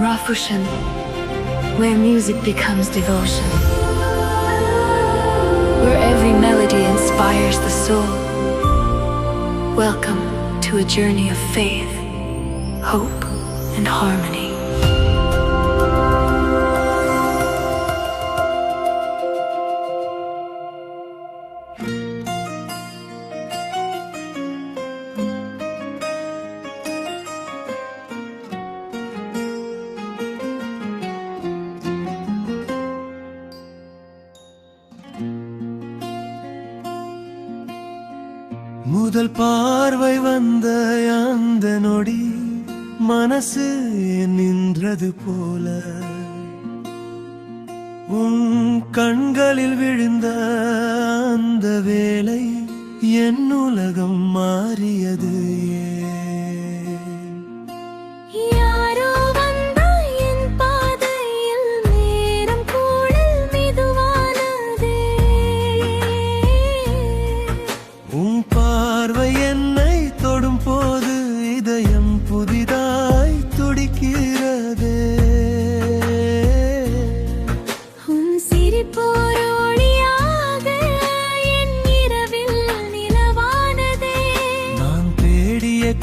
Rafushan, where music becomes devotion, where every melody inspires the soul. Welcome to a journey of faith, hope, and harmony. முதல் பார்வை வந்த அந்த நொடி மனசு நின்றது போல உன் கண்களில் விழுந்த அந்த வேளை என் உலகம் மாறியது.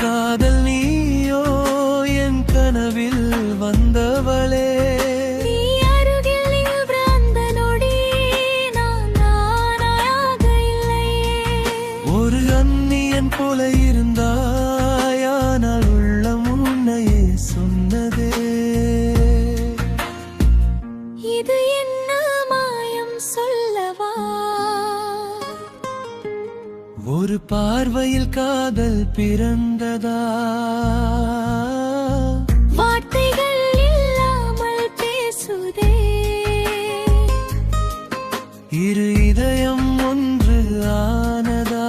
காதல் நீயோ என் கனவில் வந்தவளே, நீ அருகில் நின்ற அந்த நொடி நான் நானாக இல்லையே. ஒரு அந்நியன் போல இருந்தாயானால் உள்ளம் உன்னையே சொன்னதே. இது என்ன மாயம் சொல்லவா? ஒரு பார்வையில் காதல் பிறந்ததா? வார்த்தைகள் இல்லாமல் பேசுதே. இரு இதயம் ஒன்று ஆனதா?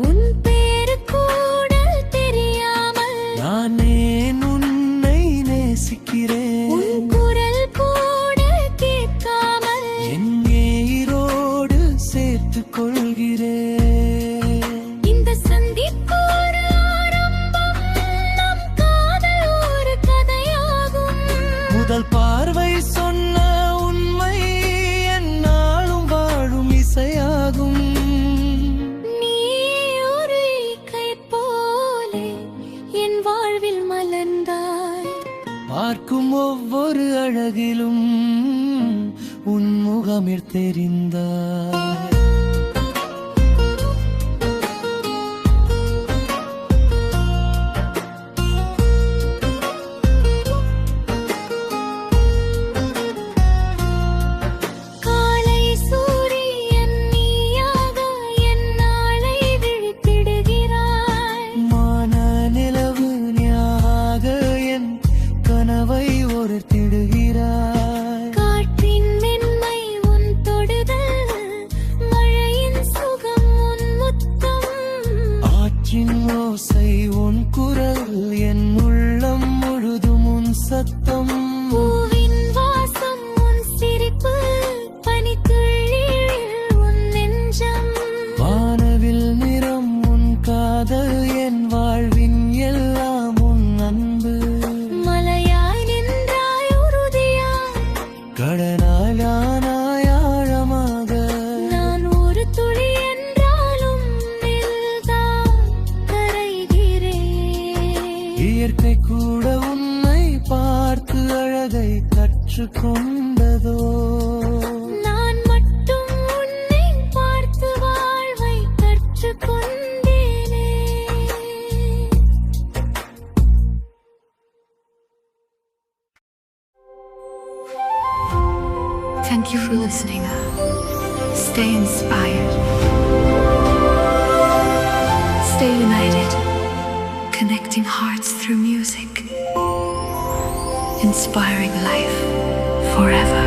உன் பேரு கூட தெரியாமல் நான் ஏன் உன்னை நேசிக்கிறேன்? உன் குரல் கூட கேட்காமல் எங்கே ஈரோடு சேர்த்துக் கொள்கிறேன். இந்த சந்திப்பு ஒரு ஆரம்பம், நம் காதல் ஒரு கதையாகும். முதல் பார்வை சொன்ன உண்மை என்னாலும் வாழும் இசையாகும். நீ ஒரு கை போலே என் வாழ்வில் மலர்ந்தாய். பார்க்கும் ஒவ்வொரு அழகிலும் உன் முகமிர் தெரிந்தாய். காலை சூரியன் நீயாக என் நாளை விழித்திடுகிறாய். மான நிலவு ஞாக என் கனவை ஒருத்திடுகிறாய். காற்றின் மென்மை உன் தொடுதல், மழையின் சுகம் உன் முத்தம். ஆற்றின் ஓசை உன் குரல், என் உள்ளம் முழுதும் உன் சத்தம். பூவின் வாசம் உன் சிரிப்பு, பனித்துளியில் உன் நெஞ்சம். வானவில் நிறம் உன் காதல், என் வாழ்வின் எல்லாம் உன் அன்பு. மலையாய் நின்றாய் உறுதியாய், கடலாய் ஆனாய் ஆழமாக. நான் ஒரு துளி என்றாலும் நில்தான் கரைகிறேன். இயற்கை கூட உன்னை பார்த்து அழகை கற்றுக்கொண்டதோ? நான் மட்டும் உன்னை பார்த்து வாழ்வை கற்றுக்கொண்டேனே. Thank you for listening. Stay inspired. Stay united. Connecting hearts through music. Inspiring life forever.